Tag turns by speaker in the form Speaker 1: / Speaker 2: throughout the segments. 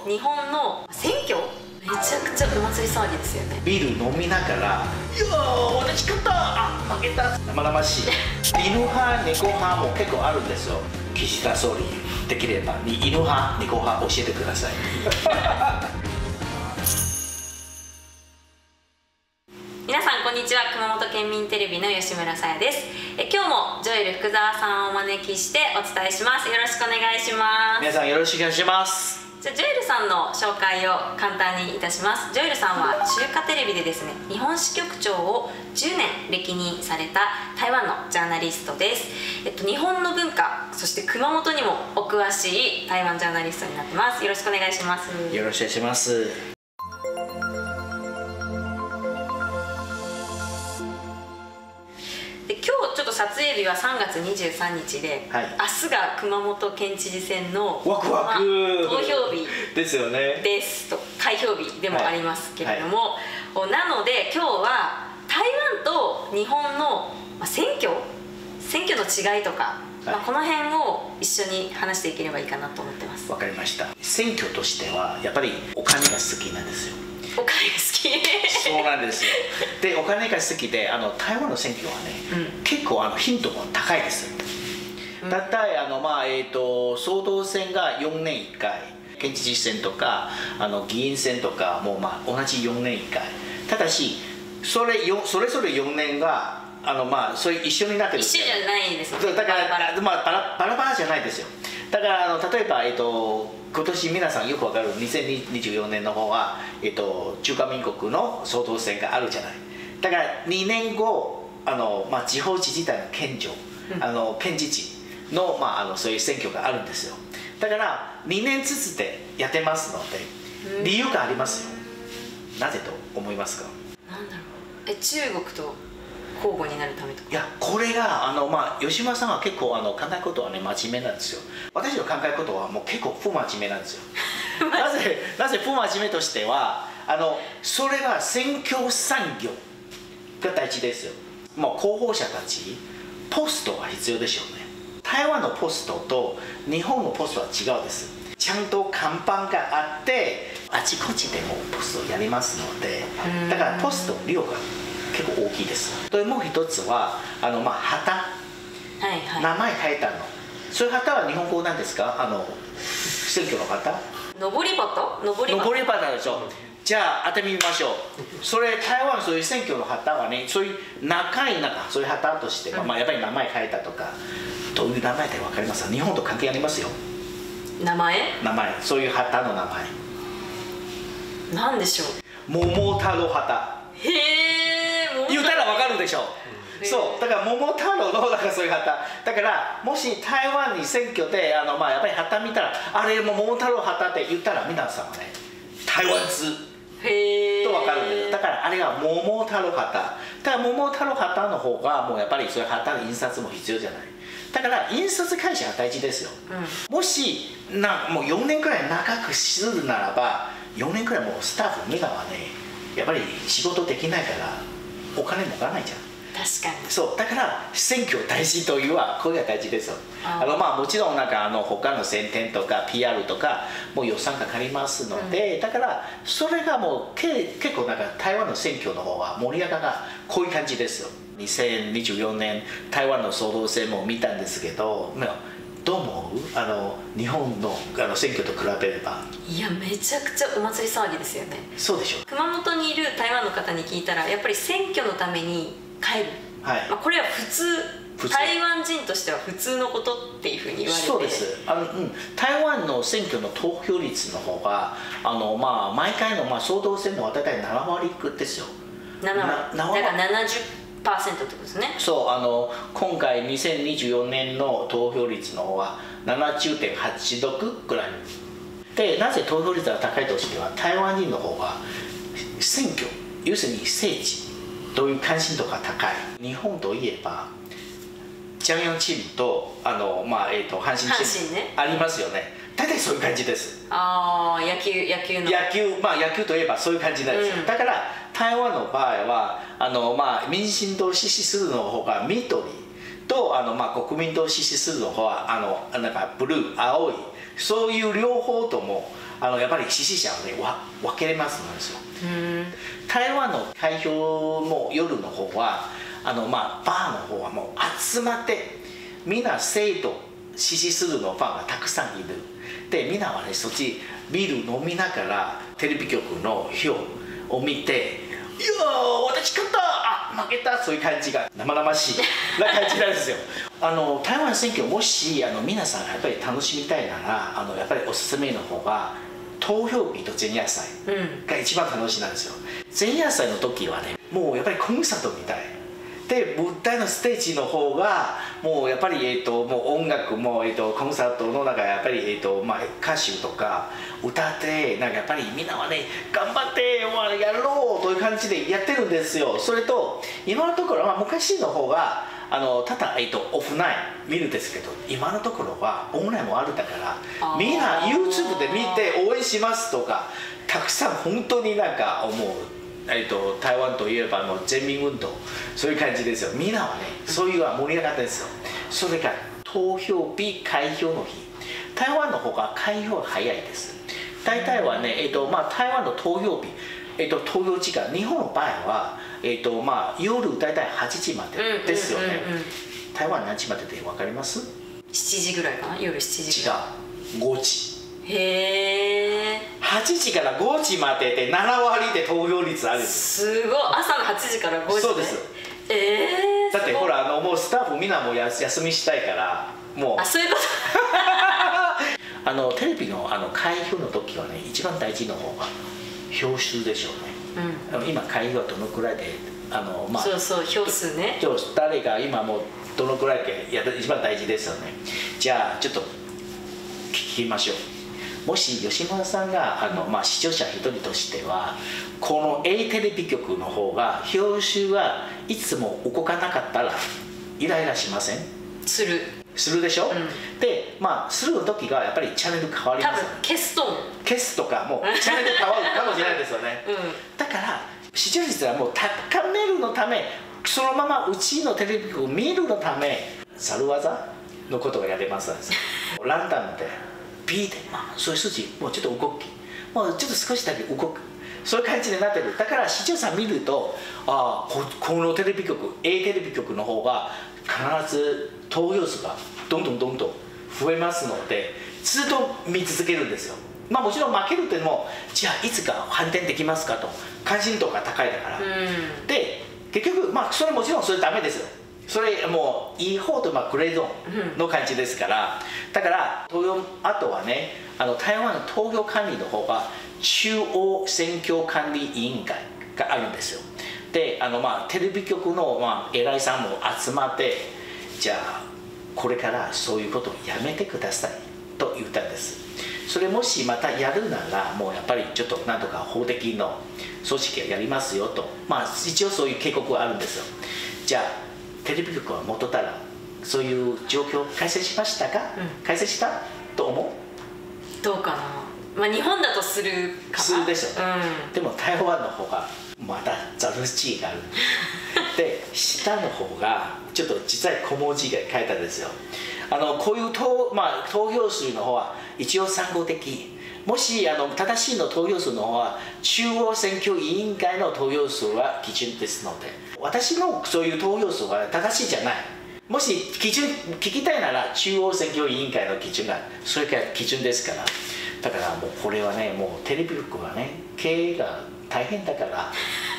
Speaker 1: と日本の選挙、めちゃくちゃお祭り騒ぎですよね。
Speaker 2: ビール飲みながら「いやー私勝った、あ負けた」生々しい。犬派猫派も結構あるんですよ。岸田総理できれば犬派猫派教えてください。
Speaker 1: 皆さんこんにちは。熊本県民テレビの吉村さやです。今日もジョエル福澤さんをお招きしてお伝えします。よろしくお願いします。
Speaker 2: 皆さんよろしくお願いします。
Speaker 1: じゃあジョエルさんの紹介を簡単にいたします。ジョエルさんは中華テレビでですね、日本支局長を10年歴任された台湾のジャーナリストです。日本の文化、そして熊本にもお詳しい台湾ジャーナリストになってます。よろしくお願いします。
Speaker 2: よろしくお願いします。
Speaker 1: で今日ちょっと撮影日は3月23日で、はい、明日が熊本県知事選の
Speaker 2: ワクワク、
Speaker 1: 投票日
Speaker 2: ですよね。
Speaker 1: ですと開票日でもありますけれども、はい、なので今日は台湾と日本の選挙の違いとか、はい、この辺を一緒に話していければいいかなと思ってます。
Speaker 2: わかりました。選挙としてはやっぱりお金が好きなんですよ。
Speaker 1: お金が好き
Speaker 2: そうなんですよ。でお金が好きで台湾の選挙はね、結構頻度も高いです。だいたい総統選が4年1回、県知事選とか議員選とかも同じ4年1回。ただしそれぞれ4年がそれ一緒になってる。
Speaker 1: 一緒じゃないですよ。
Speaker 2: だからバラバラじゃないですよ。だから例えば今年皆さんよくわかる2024年の方は中華民国の総統選があるじゃない。だから2年後地方自治体の県庁、県知事のそういう選挙があるんですよ。だから2年ずつでやってますので理由がありますよ。なぜと思いますか？
Speaker 1: なんだろう。中国と交互になるためとか。
Speaker 2: いやこれが吉村さんは結構考えことはね真面目なんですよ。私の考えことはもう結構不真面目なんですよ。なぜ不真面目としてはそれは選挙産業が大事ですよ。候補者たちポストが必要でしょうね。台湾のポストと日本のポストは違うです。ちゃんと看板があってあちこちでもポストをやりますので、だからポスト量が結構大きいです。でもう一つは旗、名前変えたの。そういう旗は日本語なんですか？選挙の旗？
Speaker 1: のぼり旗？のぼり
Speaker 2: 旗でしょ。じゃあ当てみましょう。それ台湾そういう選挙の旗はね、そういう長いそういう旗としてやっぱり名前変えたとか、どういう名前で分かりますか？日本と関係ありますよ。名前、そういう旗の名前
Speaker 1: なんでしょう。
Speaker 2: 桃太郎旗。
Speaker 1: へえ。
Speaker 2: 言ったら分かるでしょ。そうだから桃太郎のそういう旗だから、もし台湾に選挙でやっぱり旗見たらあれも桃太郎旗って言ったら皆さんはね台湾通と分かるんです。だからあれが桃太郎旗。だから桃太郎旗の方がもうやっぱりそういう旗の印刷も必要じゃない。だから印刷会社が大事ですよ。もしもう4年くらい長くするならば4年くらいもうスタッフみんなはねやっぱり仕事できないからお金もらわないじゃん。
Speaker 1: 確かに。
Speaker 2: そうだから選挙大事というはこれが大事ですよ。もちろん他の宣伝とか PR とかもう予算かかりますので、だからそれがもう結構台湾の選挙の方は盛り上がりがこういう感じですよ。2024年台湾の総統選も見たんですけど、どう思う？日本の選挙と比べれば。
Speaker 1: いやめちゃくちゃお祭り騒ぎですよね。
Speaker 2: そうでしょう。
Speaker 1: 熊本にいる台湾の方に聞いたらやっぱり選挙のために帰る、これは普通台湾人としては普通のことっていうふうに言われて。
Speaker 2: そうです。台湾の選挙の投票率の方が毎回の総統選の大体7割ですよ。
Speaker 1: 7割だから70%ってことですね。
Speaker 2: そう今回2024年の投票率の方は70.86ぐらいで、なぜ投票率が高いとしては台湾人の方が選挙要するに政治どういう関心度が高い。日本といえばジャイアンチームと阪神チームありますよね。大体そういう感じです。
Speaker 1: 野
Speaker 2: 球といえばそういう感じなんですよ。だから台湾の場合は民進党支持するの方が緑と国民党支持するの方はブルー青いそういう両方ともやっぱり支持者はね分けれますんですよ。台湾の開票も夜の方はバーの方はもう集まってみんな生徒支持するのファンがたくさんいる。でみんなはねそっちビール飲みながらテレビ局の票を見て「いやー私勝った、あ負けた」そういう感じが生々しいな感じなんですよ。台湾選挙もし皆さんがやっぱり楽しみたいならやっぱりおすすめの方が投票日と前夜祭が一番楽しいなんですよ。前夜祭の時はねもうやっぱりコンサートみたいで、舞台のステージの方がもうやっぱり、もう音楽も、コンサートの中やっぱり、歌手とか歌ってなんかやっぱりみんなはね頑張ってやろうという感じでやってるんですよ。それと今のところ、昔の方がただ、オフライン見るんですけど、今のところはオンラインもあるだからみんな YouTube で見て応援しますとかたくさん本当になんか思う。台湾といえば全民運動そういう感じですよ。みんなはねそういう盛り上がったんですよ。それから投票日開票の日、台湾の方が開票早いです。大体はね、台湾の投票日、投票時間日本の場合は、夜大体8時までですよね。台湾何時までで分かります？
Speaker 1: 7 時ぐらいかな、夜7時
Speaker 2: ぐらい。違う、5時。
Speaker 1: へえ。
Speaker 2: 8時から5時までで7割で投票率あるんです。
Speaker 1: すごい。朝の8時から5時で。
Speaker 2: そうです。だってほらもうスタッフみんなも休みしたいからもう。
Speaker 1: そういうこと
Speaker 2: テレビの開票の時はね一番大事な方が票数でしょうね。今開票はどのくらいで
Speaker 1: そうそう票数ね。
Speaker 2: 誰が今もうどのくらいで一番大事ですよね。じゃあちょっと聞きましょう。もし吉村さんが視聴者一人としてはこの A テレビ局の方が票数はいつも動かなかったらイライラしません？するでしょ、でする時がやっぱりチャンネル変わりますよね。
Speaker 1: 多分
Speaker 2: 消すとかもうチャンネル変わるかもしれないですよね、だから視聴率はもう高めるのためそのままうちのテレビ局を見るのため猿技のことがやれますんですよ。ランダムでビーで、そういう数字もうちょっと動きもうちょっと少しだけ動くそういう感じになってる。だから視聴者見るとこのテレビ局 A テレビ局の方が必ず投票数がどんどん増えますのでずっと見続けるんですよ。もちろん負けるっていうのもじゃあいつか反転できますかと関心度が高いだから、で結局それもちろんそれダメですよ。それもういい方とグレーゾーンの感じですから、だから投票あとはね台湾の投票管理の方が中央選挙管理委員会があるんですよ。でテレビ局の偉いさんも集まってじゃあこれからそういうことをやめてくださいと言ったんです。それもしまたやるならもうやっぱりちょっとなんとか法的の組織がやりますよと一応そういう警告があるんですよ。じゃあテレビ局は元たらそういう状況を改正しましたか、改正したと思う？
Speaker 1: どうかな、日本だとするかな。
Speaker 2: するでしょ、でも台湾の方がまたザルチがあるで下の方がちょっと小さい小文字が書いてあるんですよ。こういう投票数の方は一応参考的。もし正しいの投票数の方は中央選挙委員会の投票数は基準ですので私のそういう投票数は正しいじゃない。もし基準聞きたいなら中央選挙委員会の基準がそれが基準ですから。だからもうこれはねもうテレビ局はね経営が大変だから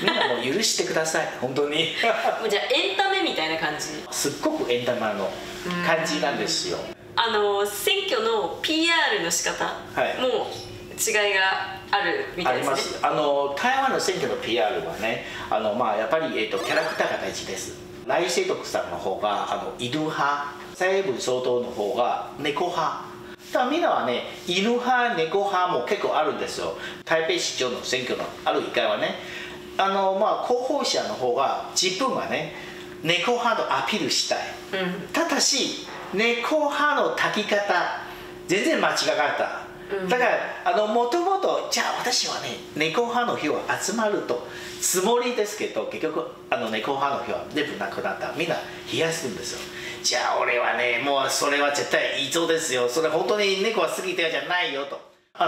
Speaker 2: みんなもう許してください本当に
Speaker 1: じゃあエンタメみたいな感じ。
Speaker 2: すっごくエンタメの感じなんですよ。
Speaker 1: 選挙の PR の仕方も違いがあるみたいですね。
Speaker 2: あります。台湾の選挙の PR はねやっぱり、キャラクターが大事です。赖清徳さんの方が犬派、蔡英文総統の方が猫派。だからみんなはね犬派猫派も結構あるんですよ。台北市長の選挙のある1回はね候補者の方が自分はね猫派とアピールしたい、ただし猫派の炊き方全然間違っただからもともとじゃあ私はね猫派の日は集まるとつもりですけど、結局猫派の日は全部なくなった。みんな冷やすんですよ。じゃあ俺はねもうそれは絶対異常ですよ、それ本当に猫は好きじゃないよと。海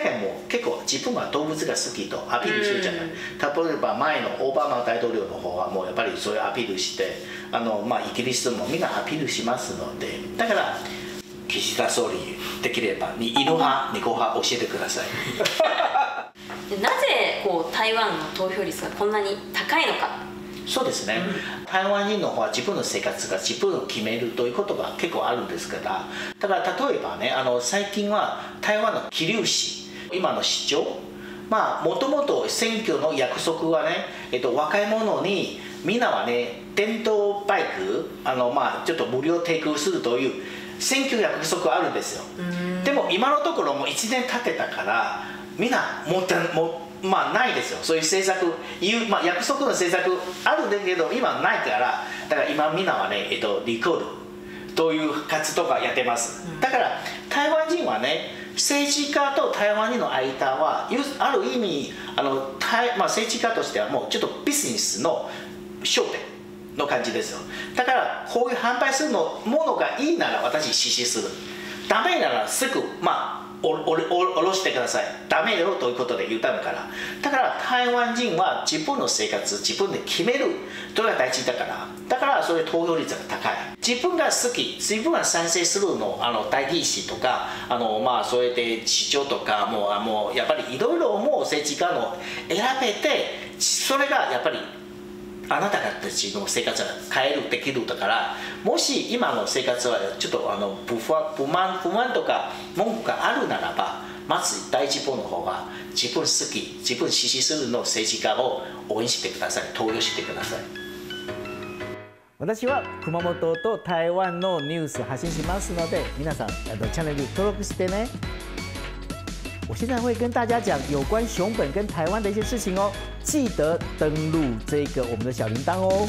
Speaker 2: 外も結構自分は動物が好きとアピールするじゃない。例えば前のオバマ大統領の方はもうやっぱりそういうアピールしてイギリスもみんなアピールしますので、だから岸田総理できれば犬派猫派教えてください。
Speaker 1: なぜ台湾の投票率がこんなに高いのか。
Speaker 2: そうですね、台湾人の方は自分の生活が自分を決めるということが結構あるんですから、だから例えばね最近は台湾の桐生市今の市長もともと選挙の約束はね、若い者にみんなはね電動バイクちょっと無料提供するという選挙約束あるんですよ。でも今のところもう1年経ってたからみんなないですよ、そういう政策約束の政策あるんだけど今ないから、だから今みんなはね、リコールという活動がやってます。だから台湾人はね政治家と台湾人の間はある意味政治家としてはもうちょっとビジネスの商店の感じですよ。だからこういう販売するものがいいなら私支持する、ダメならすぐ下ろしてください、ダメよということで言ったのから。だから台湾人は自分の生活自分で決めるというのが大事だから、だからそういう投票率が高い。自分が好き自分が賛成するの代議士とかそれで市長とかもうやっぱりいろいろ思う政治家の選べて、それがやっぱりあなたたちの生活が変えるできるだから、もし今の生活はちょっと不満とか文句があるならば、まず第一歩の方が自分好き自分支持するの政治家を応援してください、投票してください。
Speaker 3: 私は熊本と台湾のニュース発信しますので，皆さんチャンネル登録してね。我现在会跟大家讲有关熊本跟台湾的一些事情哦，记得登录这个我们的小铃铛哦。